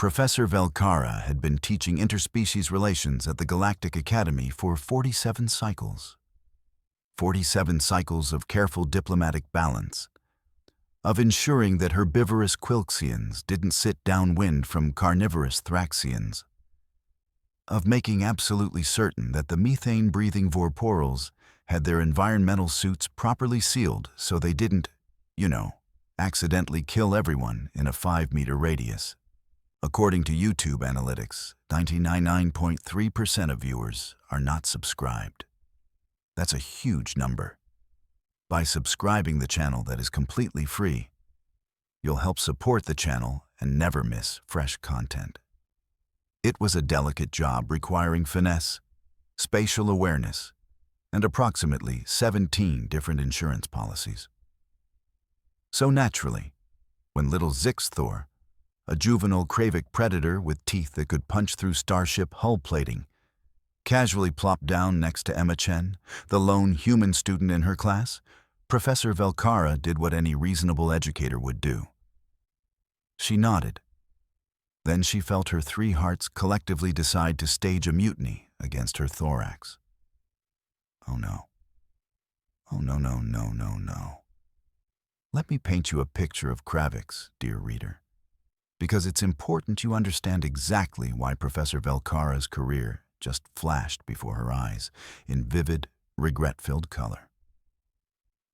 Professor Velcara had been teaching interspecies relations at the Galactic Academy for 47 cycles. 47 cycles of careful diplomatic balance, of ensuring that herbivorous Quilxians didn't sit downwind from carnivorous Thraxians, of making absolutely certain that the methane-breathing Vorporals had their environmental suits properly sealed so they didn't, accidentally kill everyone in a 5-meter radius. According to YouTube analytics, 99.3% of viewers are not subscribed. That's a huge number. By subscribing the channel that is completely free, you'll help support the channel and never miss fresh content. It was a delicate job requiring finesse, spatial awareness, and approximately 17 different insurance policies. So naturally, when little Zixthor, a juvenile Kravic predator with teeth that could punch through starship hull plating, casually plopped down next to Emma Chen, the lone human student in her class, Professor Velcara did what any reasonable educator would do. She nodded. Then she felt her 3 hearts collectively decide to stage a mutiny against her thorax. Oh no. Oh no, no, no, no, no. Let me paint you a picture of Kravics, dear reader, because it's important you understand exactly why Professor Velcara's career just flashed before her eyes in vivid, regret-filled color.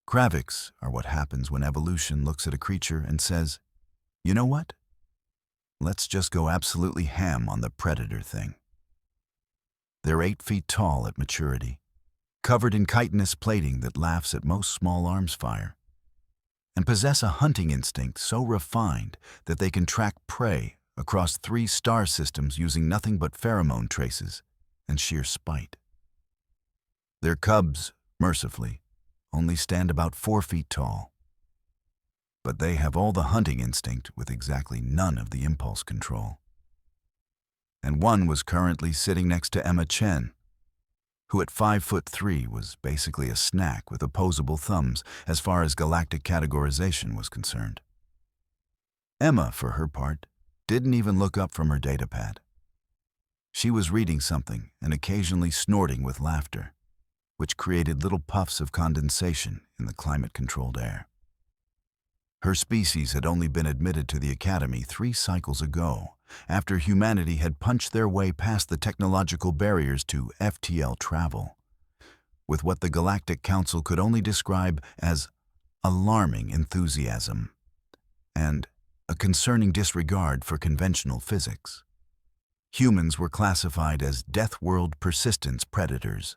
Kravics are what happens when evolution looks at a creature and says, you know what? Let's just go absolutely ham on the predator thing. They're 8 feet tall at maturity, covered in chitinous plating that laughs at most small arms fire, and possess a hunting instinct so refined that they can track prey across 3 star systems using nothing but pheromone traces and sheer spite. Their cubs, mercifully, only stand about 4 feet tall, but they have all the hunting instinct with exactly none of the impulse control. And one was currently sitting next to Emma Chen, who at 5'3" was basically a snack with opposable thumbs as far as galactic categorization was concerned. Emma, for her part, didn't even look up from her datapad. She was reading something and occasionally snorting with laughter, which created little puffs of condensation in the climate-controlled air. Her species had only been admitted to the Academy 3 cycles ago, after humanity had punched their way past the technological barriers to FTL travel, with what the Galactic Council could only describe as alarming enthusiasm and a concerning disregard for conventional physics. Humans were classified as Death World persistence predators,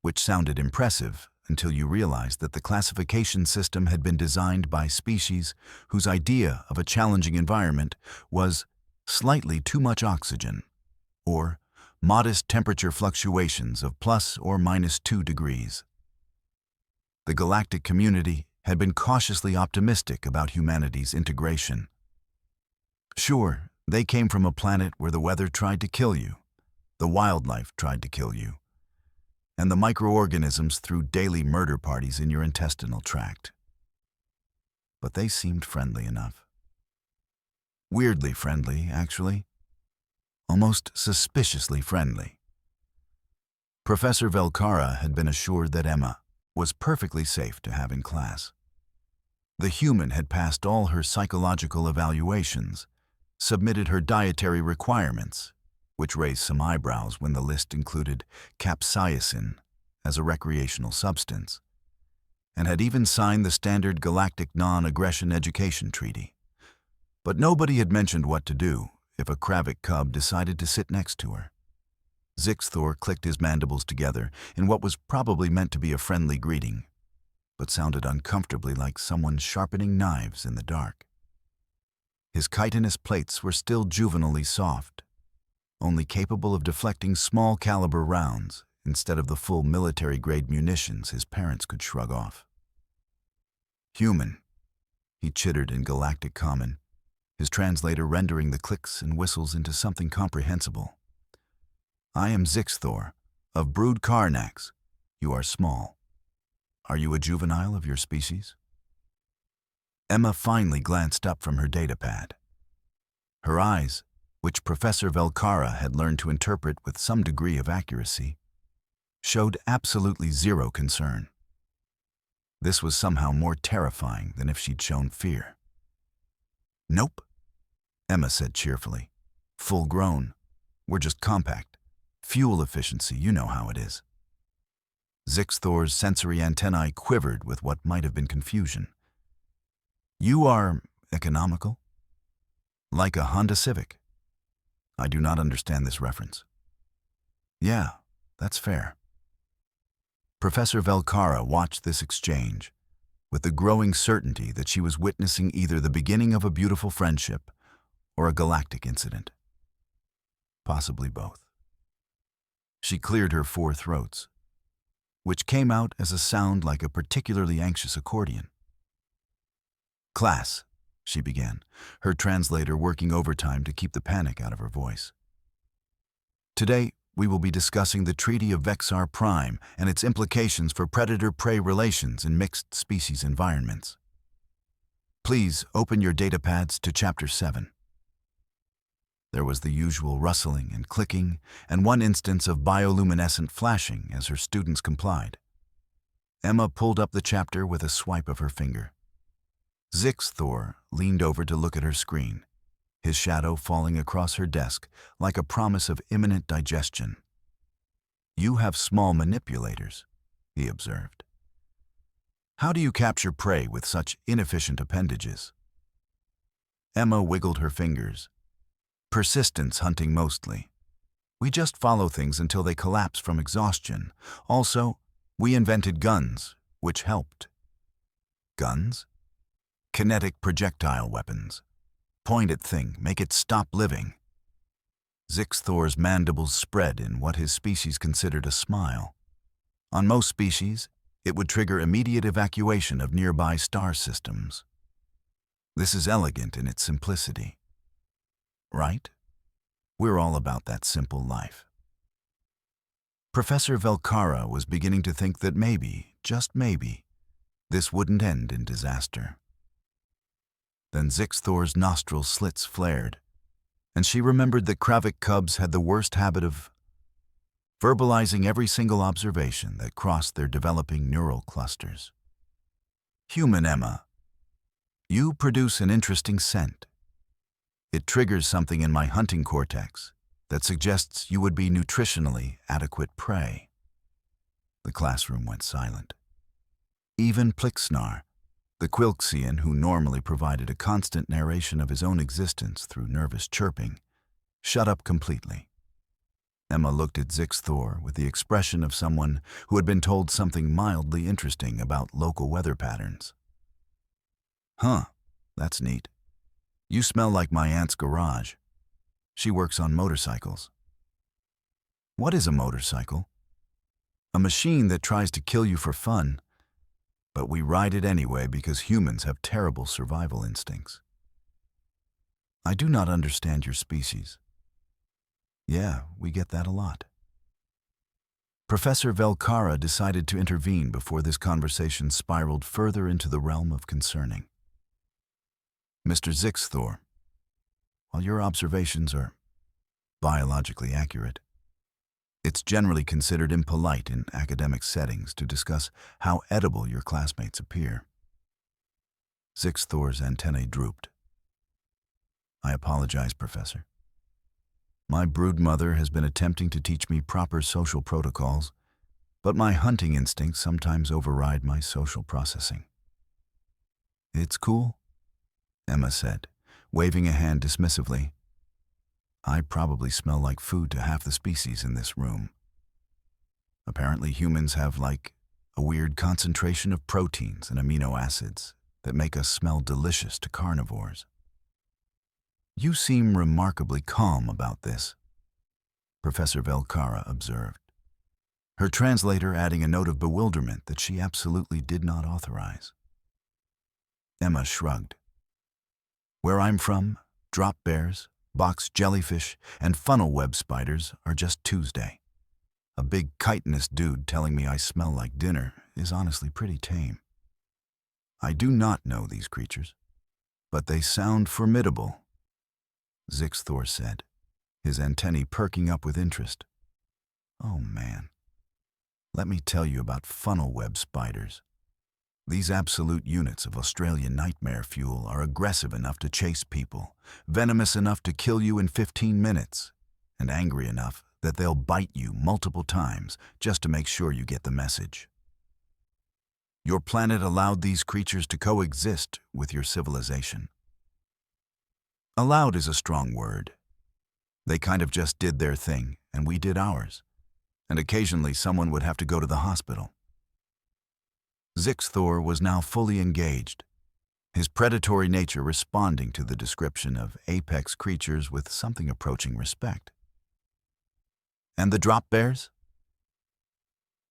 which sounded impressive until you realized that the classification system had been designed by species whose idea of a challenging environment was slightly too much oxygen, or modest temperature fluctuations of plus or minus 2 degrees. The galactic community had been cautiously optimistic about humanity's integration. Sure, they came from a planet where the weather tried to kill you, the wildlife tried to kill you, and the microorganisms threw daily murder parties in your intestinal tract. But they seemed friendly enough. Weirdly friendly, actually. Almost suspiciously friendly. Professor Velcara had been assured that Emma was perfectly safe to have in class. The human had passed all her psychological evaluations, submitted her dietary requirements, which raised some eyebrows when the list included capsaicin as a recreational substance, and had even signed the standard Galactic Non-Aggression Education Treaty. But nobody had mentioned what to do if a Kravic cub decided to sit next to her. Zixthor clicked his mandibles together in what was probably meant to be a friendly greeting, but sounded uncomfortably like someone sharpening knives in the dark. His chitinous plates were still juvenilely soft, only capable of deflecting small-caliber rounds instead of the full military-grade munitions his parents could shrug off. Human, he chittered in Galactic Common, his translator rendering the clicks and whistles into something comprehensible. I am Zixthor, of Brood Karnax. You are small. Are you a juvenile of your species? Emma finally glanced up from her datapad. Her eyes, which Professor Velcara had learned to interpret with some degree of accuracy, showed absolutely zero concern. This was somehow more terrifying than if she'd shown fear. "Nope," Emma said cheerfully. "Full grown. We're just compact. Fuel efficiency, you know how it is." Zixthor's sensory antennae quivered with what might have been confusion. "You are economical? Like a Honda Civic? I do not understand this reference." "Yeah, that's fair." Professor Velcara watched this exchange with the growing certainty that she was witnessing either the beginning of a beautiful friendship or a galactic incident. Possibly both. She cleared her 4 throats, which came out as a sound like a particularly anxious accordion. "Class," she began, her translator working overtime to keep the panic out of her voice. "Today, we will be discussing the Treaty of Vexar Prime and its implications for predator-prey relations in mixed species environments. Please open your datapads to Chapter 7. There was the usual rustling and clicking, and one instance of bioluminescent flashing as her students complied. Emma pulled up the chapter with a swipe of her finger. Zixthor leaned over to look at her screen, his shadow falling across her desk like a promise of imminent digestion. "You have small manipulators," he observed. "How do you capture prey with such inefficient appendages?" Emma wiggled her fingers. "Persistence hunting mostly. We just follow things until they collapse from exhaustion. Also, we invented guns, which helped." "Guns?" "Kinetic projectile weapons. Point at thing, make it stop living." Zixthor's mandibles spread in what his species considered a smile. On most species, it would trigger immediate evacuation of nearby star systems. This is elegant in its simplicity. Right? We're all about that simple life. Professor Velcara was beginning to think that maybe, just maybe, this wouldn't end in disaster. Then Zixthor's nostril slits flared, and she remembered that Kravik cubs had the worst habit of verbalizing every single observation that crossed their developing neural clusters. "Human Emma, you produce an interesting scent. It triggers something in my hunting cortex that suggests you would be nutritionally adequate prey." The classroom went silent. Even Plixnar, the Quilxian who normally provided a constant narration of his own existence through nervous chirping, shut up completely. Emma looked at Zixthor with the expression of someone who had been told something mildly interesting about local weather patterns. "Huh, that's neat. You smell like my aunt's garage. She works on motorcycles." "What is a motorcycle?" "A machine that tries to kill you for fun. But we ride it anyway because humans have terrible survival instincts." "I do not understand your species." "Yeah, we get that a lot." Professor Velcara decided to intervene before this conversation spiraled further into the realm of concerning. "Mr. Zixthor, while your observations are biologically accurate, it's generally considered impolite in academic settings to discuss how edible your classmates appear." Zixthor's antennae drooped. "I apologize, Professor. My broodmother has been attempting to teach me proper social protocols, but my hunting instincts sometimes override my social processing." "It's cool," Emma said, waving a hand dismissively. "I probably smell like food to half the species in this room. Apparently humans have like a weird concentration of proteins and amino acids that make us smell delicious to carnivores." "You seem remarkably calm about this," Professor Velcara observed, her translator adding a note of bewilderment that she absolutely did not authorize. Emma shrugged. "Where I'm from, drop bears, box jellyfish, and funnel web spiders are just Tuesday. A big chitinous dude telling me I smell like dinner is honestly pretty tame. I do not know these creatures, but they sound formidable," Zixthor said, his antennae perking up with interest. Oh man, let me tell you about funnel web spiders. These absolute units of Australian nightmare fuel are aggressive enough to chase people, venomous enough to kill you in 15 minutes, and angry enough that they'll bite you multiple times just to make sure you get the message. Your planet allowed these creatures to coexist with your civilization. Allowed is a strong word. They kind of just did their thing, and we did ours. And occasionally someone would have to go to the hospital. Zixthor was now fully engaged, his predatory nature responding to the description of apex creatures with something approaching respect. And the drop bears?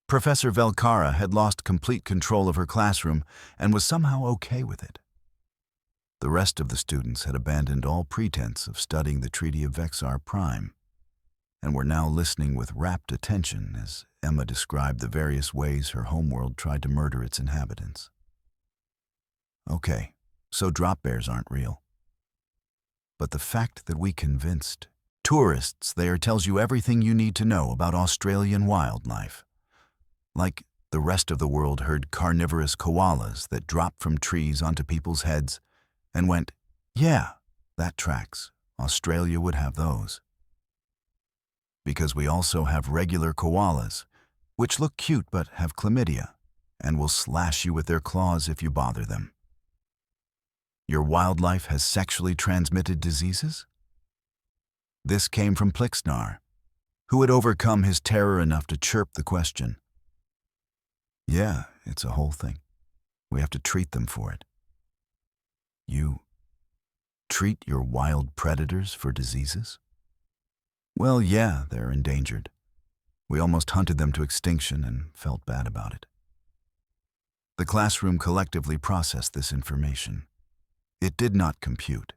Professor Velkara had lost complete control of her classroom and was somehow okay with it. The rest of the students had abandoned all pretense of studying the Treaty of Vexar Prime, and were now listening with rapt attention as Emma described the various ways her homeworld tried to murder its inhabitants. Okay, so drop bears aren't real. But the fact that we convinced tourists there tells you everything you need to know about Australian wildlife. Like the rest of the world heard carnivorous koalas that dropped from trees onto people's heads and went, yeah, that tracks. Australia would have those. Because we also have regular koalas, which look cute but have chlamydia, and will slash you with their claws if you bother them. Your wildlife has sexually transmitted diseases? This came from Plixnar, who had overcome his terror enough to chirp the question. Yeah, it's a whole thing. We have to treat them for it. You treat your wild predators for diseases? Well, yeah, they're endangered. We almost hunted them to extinction and felt bad about it. The classroom collectively processed this information. It did not compute.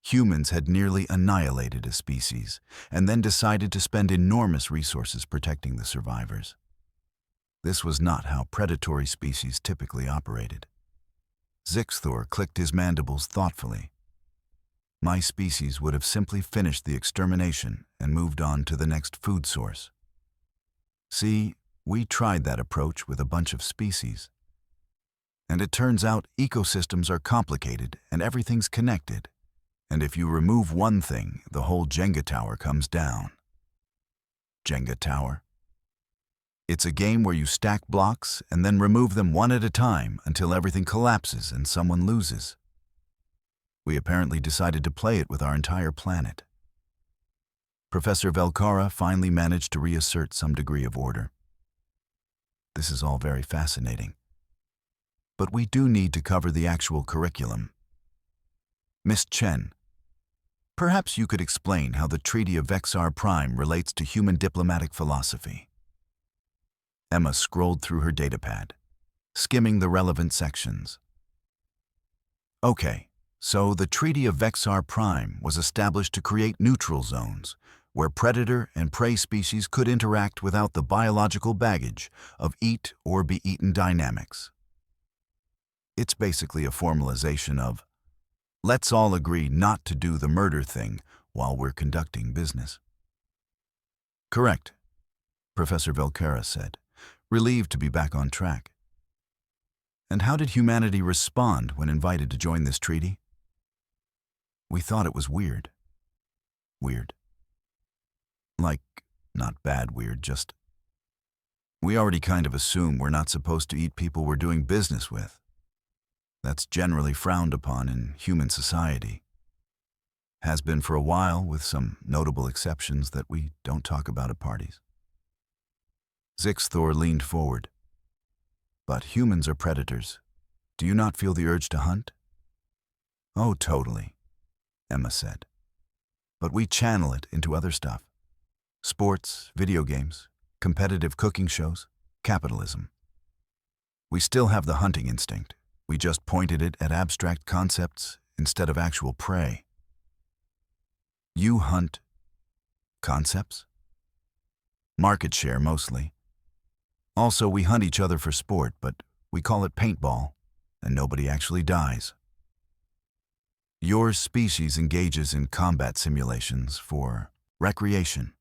Humans had nearly annihilated a species and then decided to spend enormous resources protecting the survivors. This was not how predatory species typically operated. Zixthor clicked his mandibles thoughtfully. My species would have simply finished the extermination and moved on to the next food source. See, we tried that approach with a bunch of species. And it turns out ecosystems are complicated and everything's connected. And if you remove one thing, the whole Jenga tower comes down. Jenga tower? It's a game where you stack blocks and then remove them one at a time until everything collapses and someone loses. We apparently decided to play it with our entire planet. Professor Velkara finally managed to reassert some degree of order. This is all very fascinating. But we do need to cover the actual curriculum. Miss Chen, perhaps you could explain how the Treaty of Vexar Prime relates to human diplomatic philosophy. Emma scrolled through her datapad, skimming the relevant sections. Okay, so the Treaty of Vexar Prime was established to create neutral zones, where predator and prey species could interact without the biological baggage of eat or be eaten dynamics. It's basically a formalization of, let's all agree not to do the murder thing while we're conducting business. Correct, Professor Velkara said, relieved to be back on track. And how did humanity respond when invited to join this treaty? We thought it was weird. Weird. Like, not bad weird, just... We already kind of assume we're not supposed to eat people we're doing business with. That's generally frowned upon in human society. Has been for a while, with some notable exceptions that we don't talk about at parties. Zixthor leaned forward. But humans are predators. Do you not feel the urge to hunt? Oh, totally, Emma said. But we channel it into other stuff. Sports, video games, competitive cooking shows, capitalism. We still have the hunting instinct. We just pointed it at abstract concepts instead of actual prey. You hunt concepts? Market share, mostly. Also, we hunt each other for sport, but we call it paintball, and nobody actually dies. Your species engages in combat simulations for Recreation.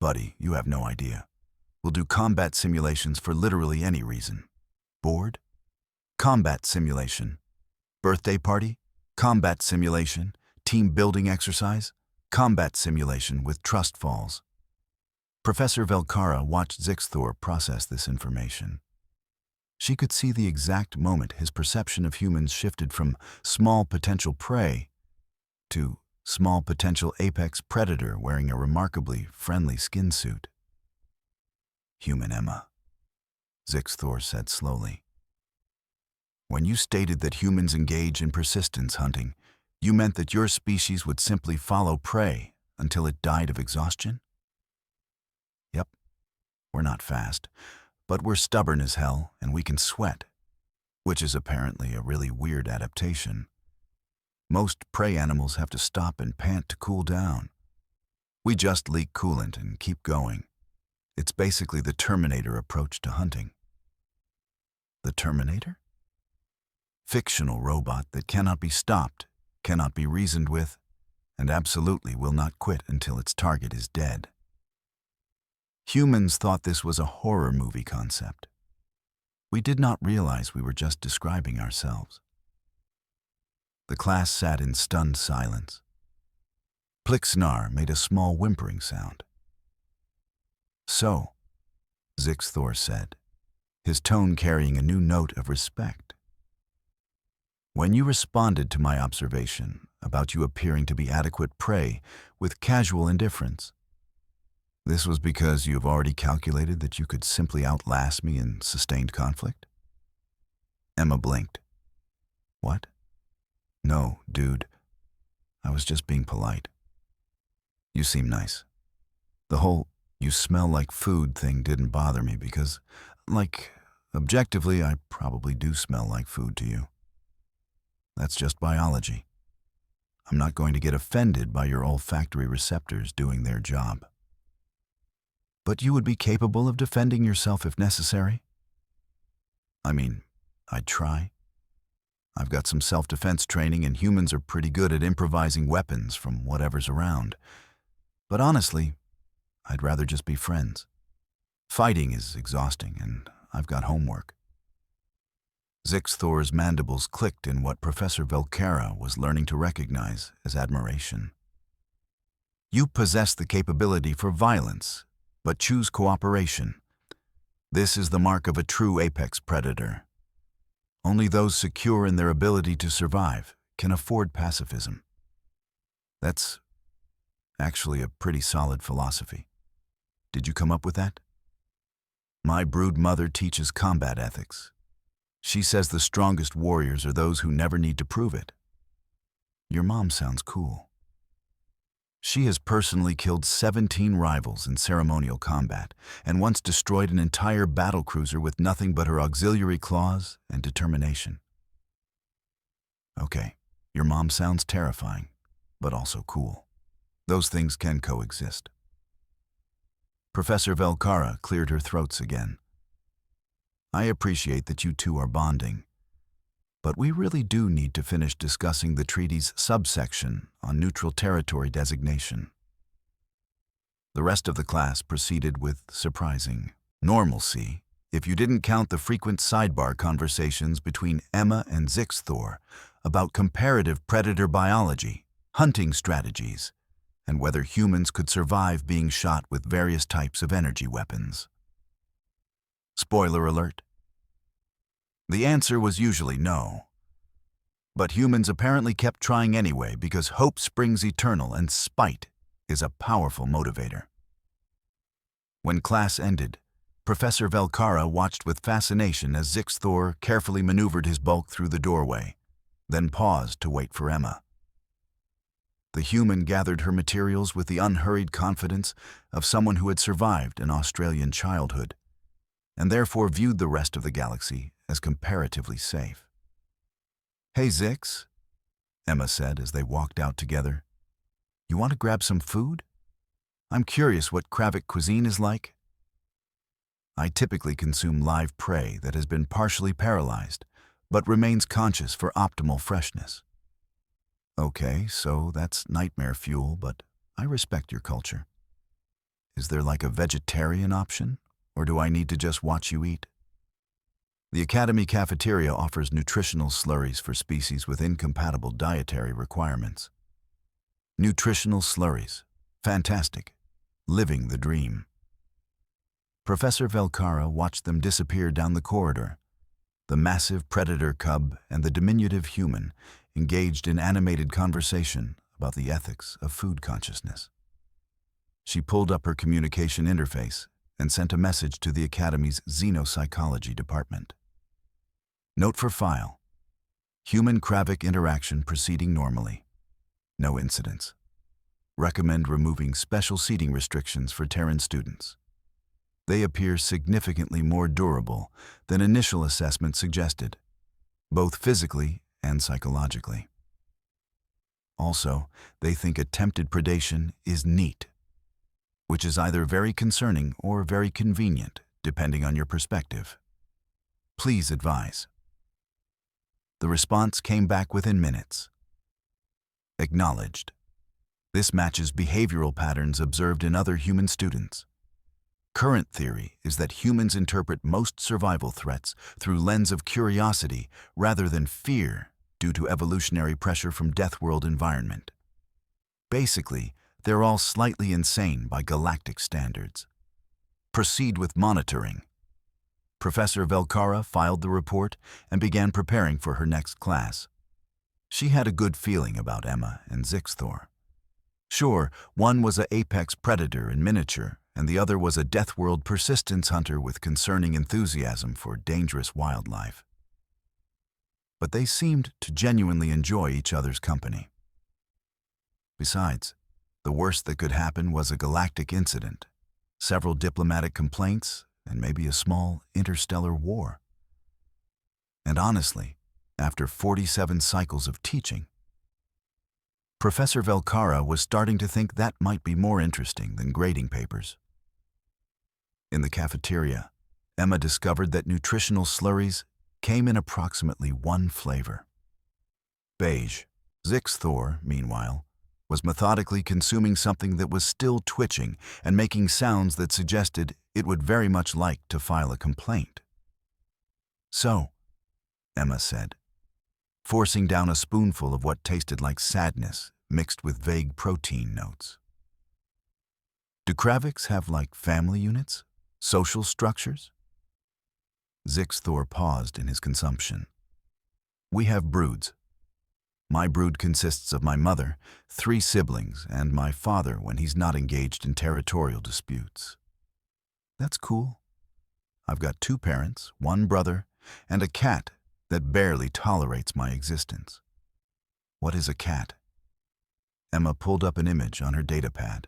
Buddy, you have no idea. We'll do combat simulations for literally any reason. Bored? Combat simulation. Birthday party? Combat simulation. Team building exercise? Combat simulation with trust falls. Professor Velkara watched Zixthor process this information. She could see the exact moment his perception of humans shifted from small potential prey to small potential apex predator wearing a remarkably friendly skin suit. Human Emma, Zixthor said slowly. When you stated that humans engage in persistence hunting, you meant that your species would simply follow prey until it died of exhaustion? Yep, we're not fast, but we're stubborn as hell and we can sweat, which is apparently a really weird adaptation. Most prey animals have to stop and pant to cool down. We just leak coolant and keep going. It's basically the Terminator approach to hunting. The Terminator? Fictional robot that cannot be stopped, cannot be reasoned with, and absolutely will not quit until its target is dead. Humans thought this was a horror movie concept. We did not realize we were just describing ourselves. The class sat in stunned silence. Plixnar made a small whimpering sound. So, Zixthor said, his tone carrying a new note of respect. When you responded to my observation about you appearing to be adequate prey with casual indifference, this was because you have already calculated that you could simply outlast me in sustained conflict? Emma blinked. What? No, dude. I was just being polite. You seem nice. The whole "you smell like food" thing didn't bother me because, objectively, I probably do smell like food to you. That's just biology. I'm not going to get offended by your olfactory receptors doing their job. But you would be capable of defending yourself if necessary? I mean, I'd try. I've got some self-defense training and humans are pretty good at improvising weapons from whatever's around. But honestly, I'd rather just be friends. Fighting is exhausting and I've got homework. Zixthor's mandibles clicked in what Professor Velkara was learning to recognize as admiration. You possess the capability for violence, but choose cooperation. This is the mark of a true apex predator. Only those secure in their ability to survive can afford pacifism. That's actually a pretty solid philosophy. Did you come up with that? My brood mother teaches combat ethics. She says the strongest warriors are those who never need to prove it. Your mom sounds cool. She has personally killed 17 rivals in ceremonial combat and once destroyed an entire battlecruiser with nothing but her auxiliary claws and determination. Okay, your mom sounds terrifying, but also cool. Those things can coexist. Professor Velkara cleared her throats again. I appreciate that you two are bonding, but we really do need to finish discussing the treaty's subsection on neutral territory designation. The rest of the class proceeded with surprising normalcy, if you didn't count the frequent sidebar conversations between Emma and Zixthor about comparative predator biology, hunting strategies, and whether humans could survive being shot with various types of energy weapons. Spoiler alert. The answer was usually no. But humans apparently kept trying anyway because hope springs eternal and spite is a powerful motivator. When class ended, Professor Velkara watched with fascination as Zixthor carefully maneuvered his bulk through the doorway, then paused to wait for Emma. The human gathered her materials with the unhurried confidence of someone who had survived an Australian childhood, and therefore viewed the rest of the galaxy as comparatively safe. Hey, Zix, Emma said as they walked out together. You want to grab some food? I'm curious what Kravik cuisine is like. I typically consume live prey that has been partially paralyzed, but remains conscious for optimal freshness. Okay, so that's nightmare fuel, but I respect your culture. Is there like a vegetarian option, or do I need to just watch you eat? The Academy Cafeteria offers nutritional slurries for species with incompatible dietary requirements. Nutritional slurries. Fantastic. Living the dream. Professor Velcara watched them disappear down the corridor. The massive predator cub and the diminutive human engaged in animated conversation about the ethics of food consciousness. She pulled up her communication interface and sent a message to the Academy's Xenopsychology department. Note for file. Human-Kravik interaction proceeding normally. No incidents. Recommend removing special seating restrictions for Terran students. They appear significantly more durable than initial assessment suggested, both physically and psychologically. Also, they think attempted predation is neat, which is either very concerning or very convenient, depending on your perspective. Please advise. The response came back within minutes. Acknowledged. This matches behavioral patterns observed in other human students. Current theory is that humans interpret most survival threats through lens of curiosity rather than fear due to evolutionary pressure from death world environment. Basically, they're all slightly insane by galactic standards. Proceed with monitoring. Professor Velcara filed the report and began preparing for her next class. She had a good feeling about Emma and Zixthor. Sure, one was an apex predator in miniature, and the other was a death world persistence hunter with concerning enthusiasm for dangerous wildlife. But they seemed to genuinely enjoy each other's company. Besides, the worst that could happen was a galactic incident, several diplomatic complaints, and maybe a small interstellar war. And honestly, after 47 cycles of teaching, Professor Velcara was starting to think that might be more interesting than grading papers. In the cafeteria, Emma discovered that nutritional slurries came in approximately one flavor. Beige. Zixthor, meanwhile, was methodically consuming something that was still twitching and making sounds that suggested it would very much like to file a complaint. So, Emma said, forcing down a spoonful of what tasted like sadness mixed with vague protein notes. Do Kraviks have like family units? Social structures? Zixthor paused in his consumption. We have broods. My brood consists of my mother, 3 siblings, and my father when he's not engaged in territorial disputes. That's cool. I've got 2 parents, 1 brother, and a cat that barely tolerates my existence. What is a cat? Emma pulled up an image on her datapad.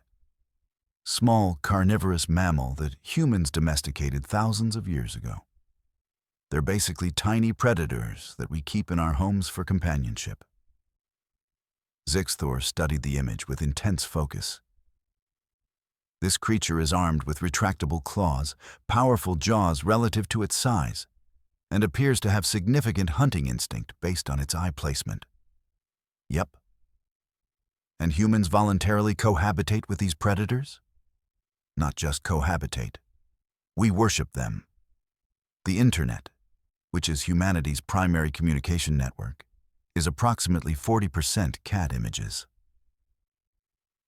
Small carnivorous mammal that humans domesticated thousands of years ago. They're basically tiny predators that we keep in our homes for companionship. Zixthor studied the image with intense focus. This creature is armed with retractable claws, powerful jaws relative to its size, and appears to have significant hunting instinct based on its eye placement. Yep. And humans voluntarily cohabitate with these predators? Not just cohabitate. We worship them. The Internet, which is humanity's primary communication network, is approximately 40% cat images.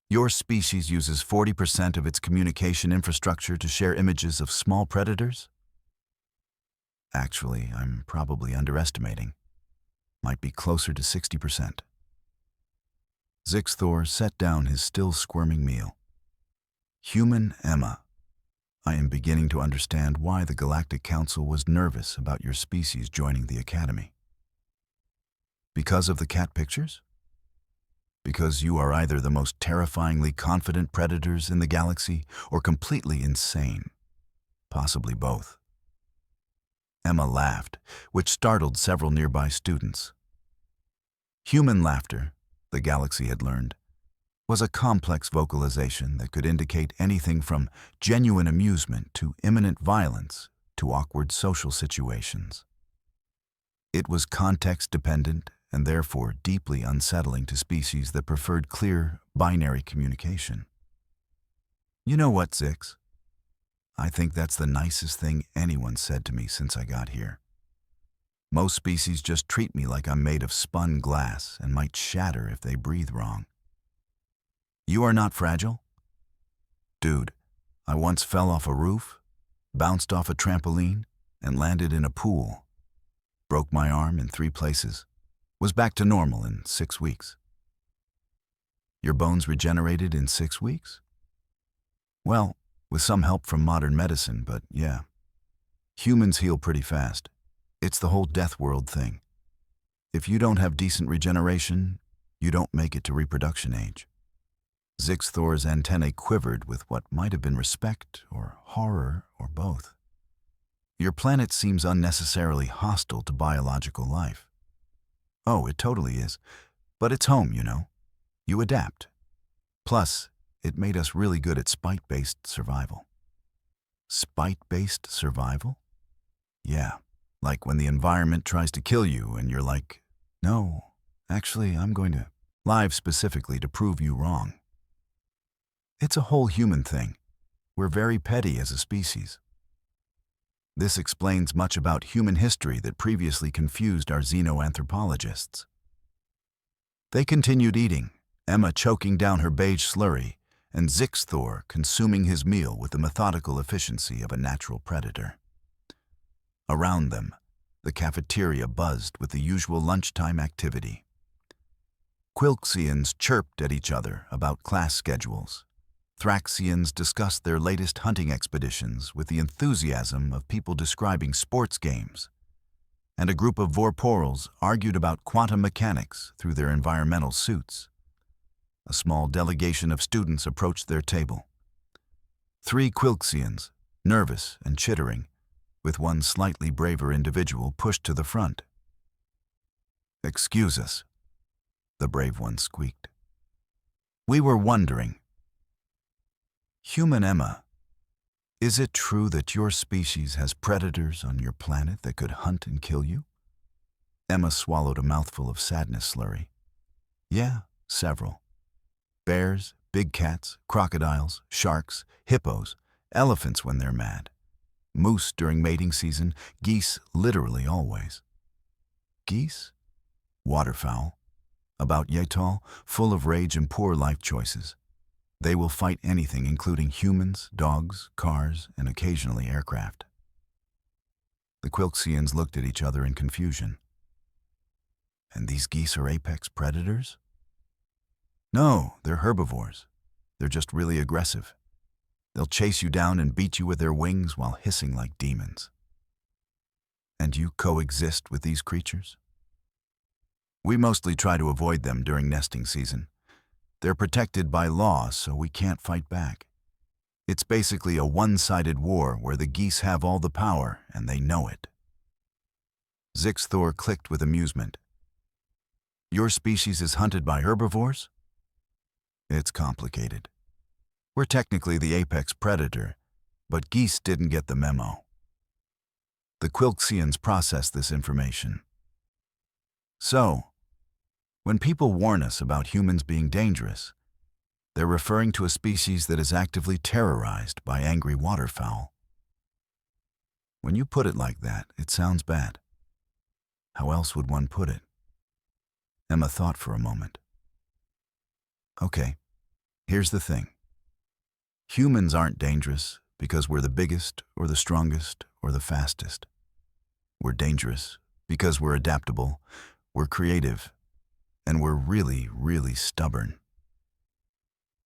Your species uses 40% of its communication infrastructure to share images of small predators? Actually, I'm probably underestimating. Might be closer to 60%. Zixthor set down his still squirming meal. Human Emma, I am beginning to understand why the Galactic Council was nervous about your species joining the Academy. Because of the cat pictures? Because you are either the most terrifyingly confident predators in the galaxy or completely insane. Possibly both. Emma laughed, which startled several nearby students. Human laughter, the galaxy had learned, was a complex vocalization that could indicate anything from genuine amusement to imminent violence to awkward social situations. It was context-dependent and therefore deeply unsettling to species that preferred clear, binary communication. You know what, Zix? I think that's the nicest thing anyone said to me since I got here. Most species just treat me like I'm made of spun glass and might shatter if they breathe wrong. You are not fragile? Dude, I once fell off a roof, bounced off a trampoline, and landed in a pool. Broke my arm in 3 places. Was back to normal in 6 weeks. Your bones regenerated in 6 weeks? Well, with some help from modern medicine, but yeah. Humans heal pretty fast. It's the whole death world thing. If you don't have decent regeneration, you don't make it to reproduction age. Zix Thor's antennae quivered with what might have been respect or horror or both. Your planet seems unnecessarily hostile to biological life. Oh, it totally is. But it's home, you know. You adapt. Plus, it made us really good at spite-based survival. Spite-based survival? Yeah, like when the environment tries to kill you and you're like, no, actually, I'm going to live specifically to prove you wrong. It's a whole human thing. We're very petty as a species. This explains much about human history that previously confused our xenoanthropologists. They continued eating, Emma choking down her beige slurry, and Zix Thor consuming his meal with the methodical efficiency of a natural predator. Around them, the cafeteria buzzed with the usual lunchtime activity. Quilxians chirped at each other about class schedules. Thraxians discussed their latest hunting expeditions with the enthusiasm of people describing sports games. And a group of Vorporals argued about quantum mechanics through their environmental suits. A small delegation of students approached their table. 3 Quilxians, nervous and chittering, with one slightly braver individual pushed to the front. "Excuse us," the brave one squeaked. "We were wondering. Human Emma, is it true that your species has predators on your planet that could hunt and kill you?" Emma swallowed a mouthful of sadness slurry. "Yeah, several. Bears, big cats, crocodiles, sharks, hippos, elephants when they're mad. Moose during mating season, geese literally always." Geese? Waterfowl. About yay tall, full of rage and poor life choices. They will fight anything, including humans, dogs, cars, and occasionally aircraft. The Quilxians looked at each other in confusion. And these geese are apex predators? No, they're herbivores. They're just really aggressive. They'll chase you down and beat you with their wings while hissing like demons. And you coexist with these creatures? We mostly try to avoid them during nesting season. They're protected by law, so we can't fight back. It's basically a one-sided war where the geese have all the power and they know it. Zix Thor clicked with amusement. Your species is hunted by herbivores? It's complicated. We're technically the apex predator, but geese didn't get the memo. The Quilxians processed this information. So, when people warn us about humans being dangerous, they're referring to a species that is actively terrorized by angry waterfowl. When you put it like that, it sounds bad. How else would one put it? Emma thought for a moment. Okay, here's the thing. Humans aren't dangerous because we're the biggest or the strongest or the fastest. We're dangerous because we're adaptable, we're creative, and we're really, really stubborn.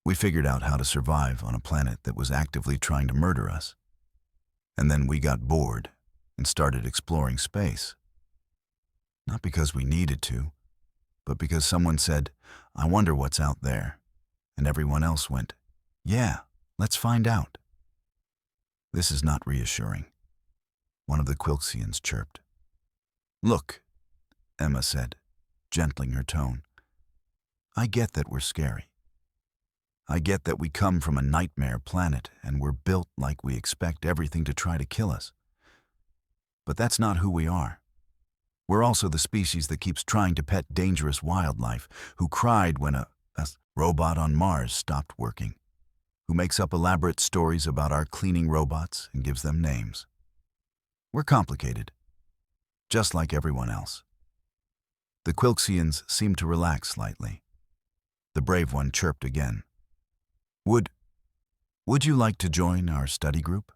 We figured out how to survive on a planet that was actively trying to murder us. And then we got bored and started exploring space. Not because we needed to, but because someone said, "I wonder what's out there." And everyone else went, "Yeah, let's find out." This is not reassuring. One of the Quilxians chirped. "Look," Emma said, gentling her tone. "I get that we're scary. I get that we come from a nightmare planet and we're built like we expect everything to try to kill us. But that's not who we are. We're also the species that keeps trying to pet dangerous wildlife, who cried when a robot on Mars stopped working, who makes up elaborate stories about our cleaning robots and gives them names. We're complicated, just like everyone else. The Quilxians seemed to relax slightly. The brave one chirped again. Would you like to join our study group?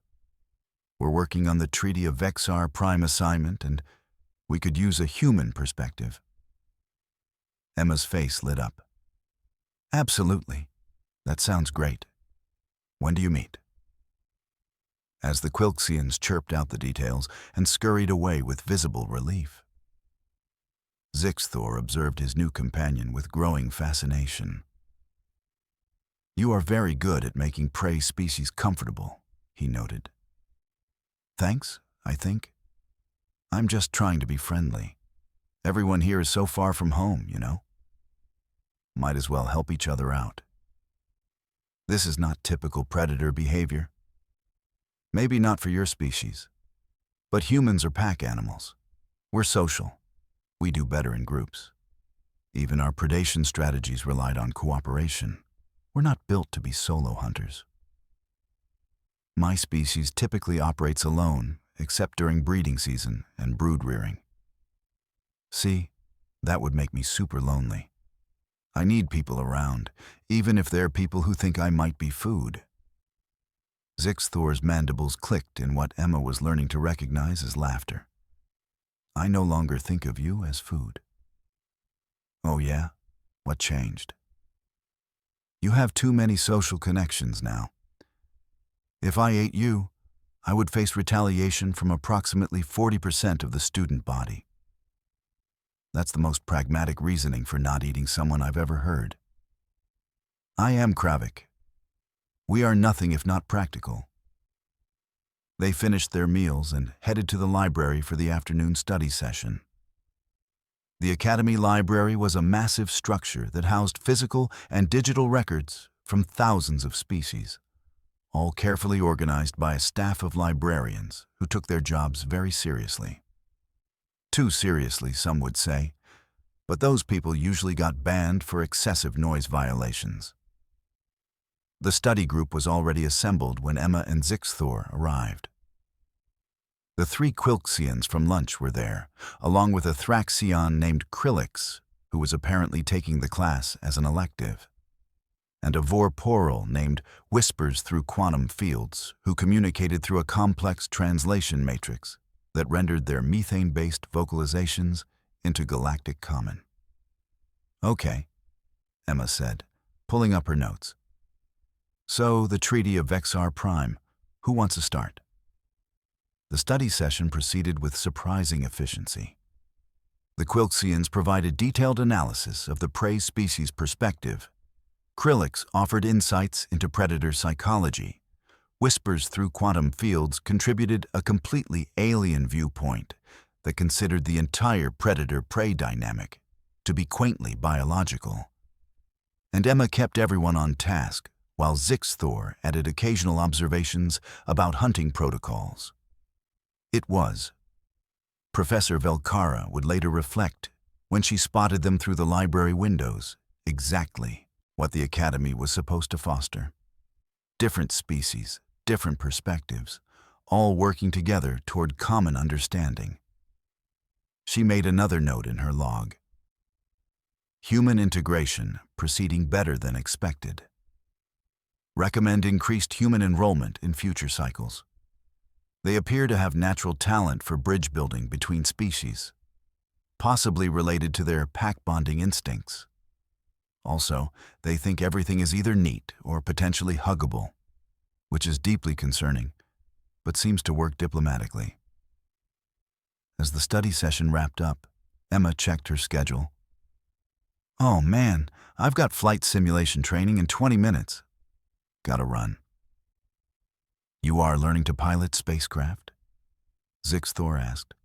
We're working on the Treaty of Vexar Prime assignment, and we could use a human perspective. Emma's face lit up. Absolutely. That sounds great. When do you meet? As the Quilxians chirped out the details and scurried away with visible relief, Zixthor observed his new companion with growing fascination. You are very good at making prey species comfortable, he noted. Thanks, I think. I'm just trying to be friendly. Everyone here is so far from home, you know. Might as well help each other out. This is not typical predator behavior. Maybe not for your species, but humans are pack animals. We're social. We do better in groups. Even our predation strategies relied on cooperation. We're not built to be solo hunters. My species typically operates alone, except during breeding season and brood rearing. See, that would make me super lonely. I need people around, even if they're people who think I might be food. Zixthor's mandibles clicked in what Emma was learning to recognize as laughter. I no longer think of you as food. Oh yeah? What changed? You have too many social connections now. If I ate you, I would face retaliation from approximately 40% of the student body. That's the most pragmatic reasoning for not eating someone I've ever heard. I am Kravik. We are nothing if not practical. They finished their meals and headed to the library for the afternoon study session. The Academy Library was a massive structure that housed physical and digital records from thousands of species, all carefully organized by a staff of librarians who took their jobs very seriously. Too seriously, some would say, but those people usually got banned for excessive noise violations. The study group was already assembled when Emma and Zixthor arrived. The 3 Quilxians from lunch were there, along with a Thraxion named Krillix, who was apparently taking the class as an elective, and a Vorporal named Whispers Through Quantum Fields, who communicated through a complex translation matrix that rendered their methane-based vocalizations into galactic common. Okay, Emma said, pulling up her notes. So, the Treaty of Vexar Prime. Who wants to start? The study session proceeded with surprising efficiency. The Quilxians provided detailed analysis of the prey species perspective. Krillix offered insights into predator psychology. Whispers Through Quantum Fields contributed a completely alien viewpoint that considered the entire predator-prey dynamic to be quaintly biological. And Emma kept everyone on task, while Zixthor added occasional observations about hunting protocols. It was. Professor Velkara would later reflect, when she spotted them through the library windows, exactly what the Academy was supposed to foster. Different species, different perspectives, all working together toward common understanding. She made another note in her log. Human integration proceeding better than expected. Recommend increased human enrollment in future cycles. They appear to have natural talent for bridge building between species, possibly related to their pack-bonding instincts. Also, they think everything is either neat or potentially huggable, which is deeply concerning, but seems to work diplomatically. As the study session wrapped up, Emma checked her schedule. Oh man, I've got flight simulation training in 20 minutes. Gotta run. You are learning to pilot spacecraft? Zixthor asked.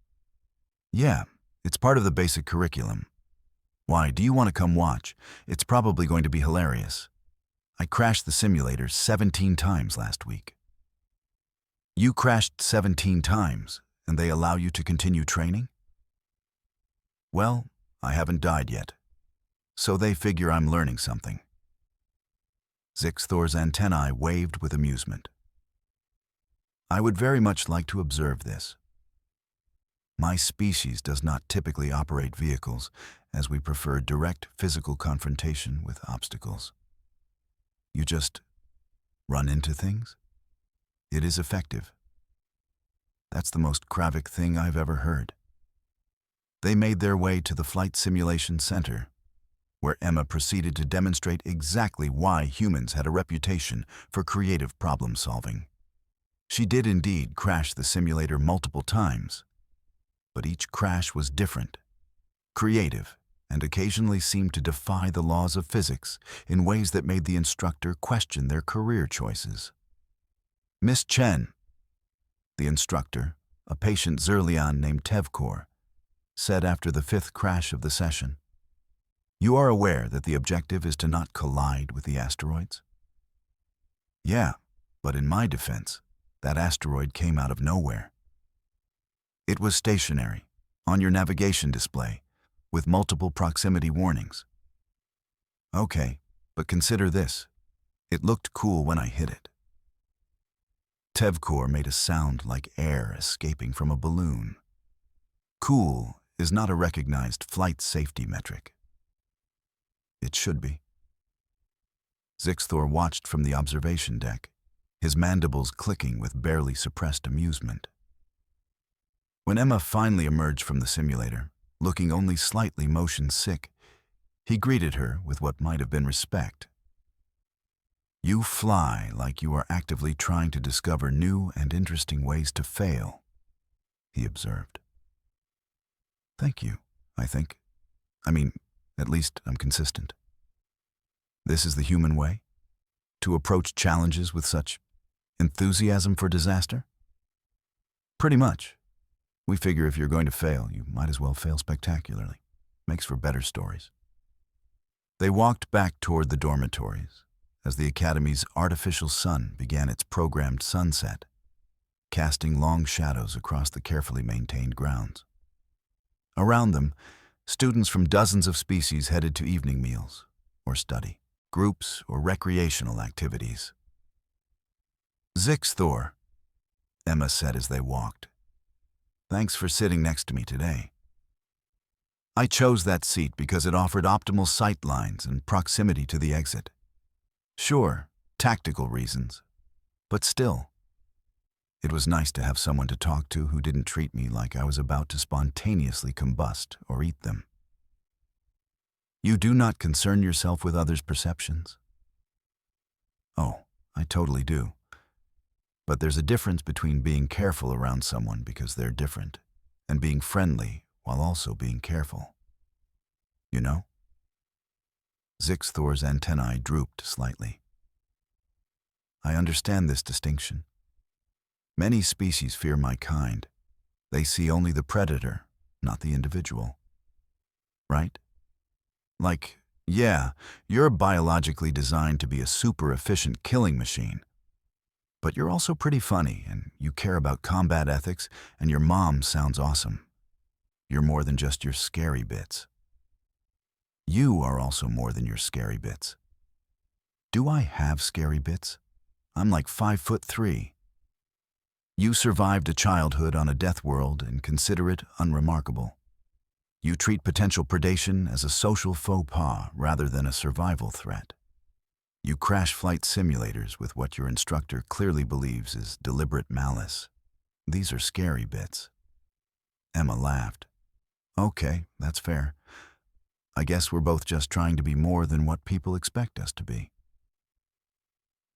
Yeah, it's part of the basic curriculum. Why, do you want to come watch? It's probably going to be hilarious. I crashed the simulator 17 times last week. You crashed 17 times, and they allow you to continue training? Well, I haven't died yet, so they figure I'm learning something. Zixthor's antennae waved with amusement. I would very much like to observe this. My species does not typically operate vehicles, as we prefer direct physical confrontation with obstacles. You just run into things? It is effective. That's the most Kravic thing I've ever heard. They made their way to the Flight Simulation Center, where Emma proceeded to demonstrate exactly why humans had a reputation for creative problem-solving. She did indeed crash the simulator multiple times, but each crash was different, creative, and occasionally seemed to defy the laws of physics in ways that made the instructor question their career choices. Miss Chen, the instructor, a patient Zerlian named Tevkor, said after the 5th crash of the session, "You are aware that the objective is to not collide with the asteroids?" "Yeah, but in my defense, that asteroid came out of nowhere. It was stationary, on your navigation display, with multiple proximity warnings." "Okay, but consider this. It looked cool when I hit it." Tevkor made a sound like air escaping from a balloon. Cool is not a recognized flight safety metric. It should be. Zixthor watched from the observation deck, his mandibles clicking with barely suppressed amusement. When Emma finally emerged from the simulator, looking only slightly motion-sick, he greeted her with what might have been respect. "You fly like you are actively trying to discover new and interesting ways to fail," he observed. "Thank you, I think. At least I'm consistent. This is the human way? To approach challenges with such enthusiasm for disaster?" "Pretty much. We figure if you're going to fail, you might as well fail spectacularly. Makes for better stories." They walked back toward the dormitories as the Academy's artificial sun began its programmed sunset, casting long shadows across the carefully maintained grounds. Around them, students from dozens of species headed to evening meals, or study, groups, or recreational activities. "Zixthor," Emma said as they walked. "Thanks for sitting next to me today. I chose that seat because it offered optimal sight lines and proximity to the exit. Sure, tactical reasons, but still. It was nice to have someone to talk to who didn't treat me like I was about to spontaneously combust or eat them." "You do not concern yourself with others' perceptions?" "Oh, I totally do. But there's a difference between being careful around someone because they're different and being friendly while also being careful. You know?" Zixthor's antennae drooped slightly. "I understand this distinction. Many species fear my kind. They see only the predator, not the individual. Right? Like, yeah, you're biologically designed to be a super efficient killing machine. But you're also pretty funny, and you care about combat ethics, and your mom sounds awesome. You're more than just your scary bits. You are also more than your scary bits. Do I have scary bits? I'm like 5'3". You survived a childhood on a death world and consider it unremarkable. You treat potential predation as a social faux pas rather than a survival threat. You crash flight simulators with what your instructor clearly believes is deliberate malice. These are scary bits." Emma laughed. "Okay, that's fair. I guess we're both just trying to be more than what people expect us to be."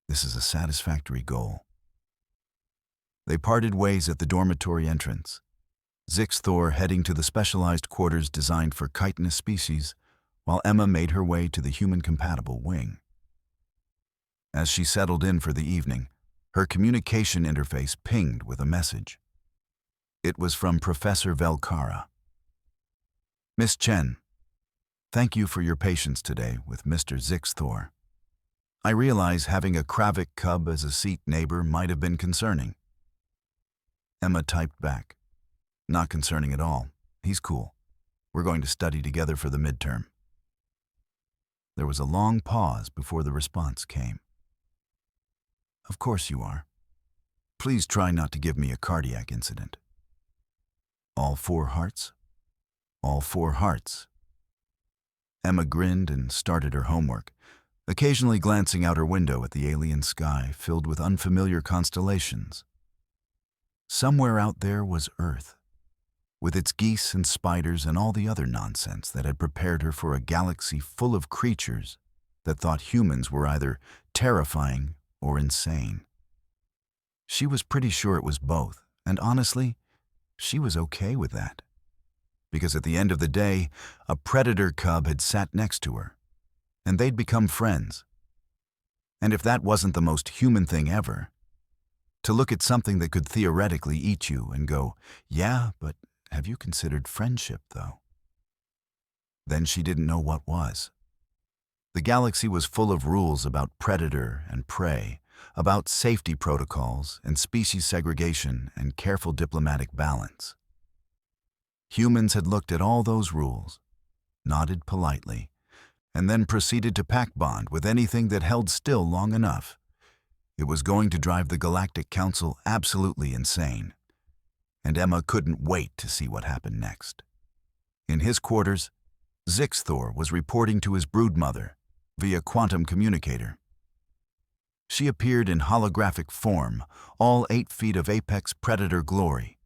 This is a satisfactory goal. They parted ways at the dormitory entrance, Zixthor heading to the specialized quarters designed for chitinous species, while Emma made her way to the human-compatible wing. As she settled in for the evening, her communication interface pinged with a message. It was from Professor Velkara. "Miss Chen, thank you for your patience today with Mr. Zixthor. I realize having a Kravic cub as a seat neighbor might have been concerning." Emma typed back, "Not concerning at all. He's cool. We're going to study together for the midterm." There was a long pause before the response came. "Of course you are. Please try not to give me a cardiac incident." "All 4 hearts?" "All 4 hearts." Emma grinned and started her homework, occasionally glancing out her window at the alien sky filled with unfamiliar constellations. Somewhere out there was Earth, with its geese and spiders and all the other nonsense that had prepared her for a galaxy full of creatures that thought humans were either terrifying or insane. She was pretty sure it was both, and honestly, she was okay with that. Because at the end of the day, a predator cub had sat next to her, and they'd become friends. And if that wasn't the most human thing ever, to look at something that could theoretically eat you and go, "Yeah, but have you considered friendship, though?" Then she didn't know what was. The galaxy was full of rules about predator and prey, about safety protocols and species segregation and careful diplomatic balance. Humans had looked at all those rules, nodded politely, and then proceeded to pack bond with anything that held still long enough. It was going to drive the Galactic Council absolutely insane, and Emma couldn't wait to see what happened next. In his quarters, Zixthor was reporting to his broodmother via quantum communicator. She appeared in holographic form, all 8 feet of apex predator glory,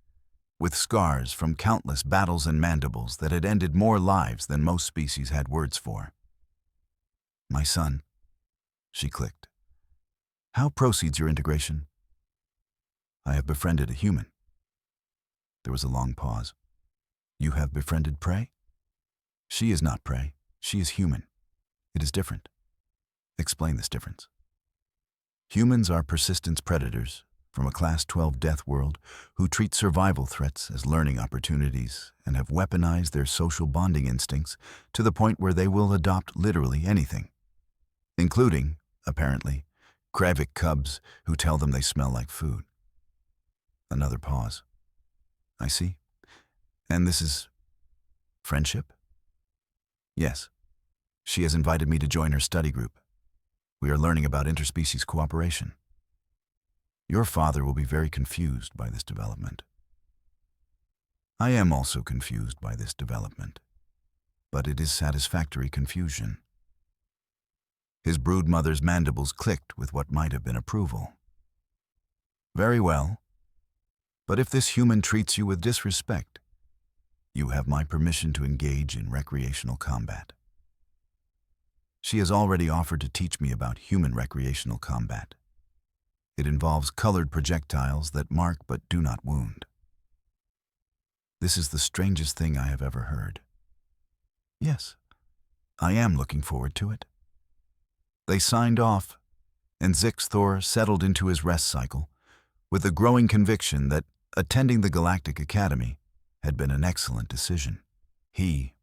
with scars from countless battles and mandibles that had ended more lives than most species had words for. "My son," she clicked. "How proceeds your integration?" "I have befriended a human." There was a long pause. "You have befriended prey?" "She is not prey. She is human. It is different." "Explain this difference." "Humans are persistence predators from a Class 12 death world who treat survival threats as learning opportunities and have weaponized their social bonding instincts to the point where they will adopt literally anything, including, apparently, Kravik cubs who tell them they smell like food." Another pause. "I see. And this is friendship?" "Yes. She has invited me to join her study group. We are learning about interspecies cooperation. Your father will be very confused by this development." "I am also confused by this development, but it is satisfactory confusion." His broodmother's mandibles clicked with what might have been approval. "Very well. But if this human treats you with disrespect, you have my permission to engage in recreational combat." She has already offered to teach me about human recreational combat. It involves colored projectiles that mark but do not wound. This is the strangest thing I have ever heard. Yes, I am looking forward to it. They signed off, and Zixthor settled into his rest cycle, with the growing conviction that attending the Galactic Academy had been an excellent decision. He,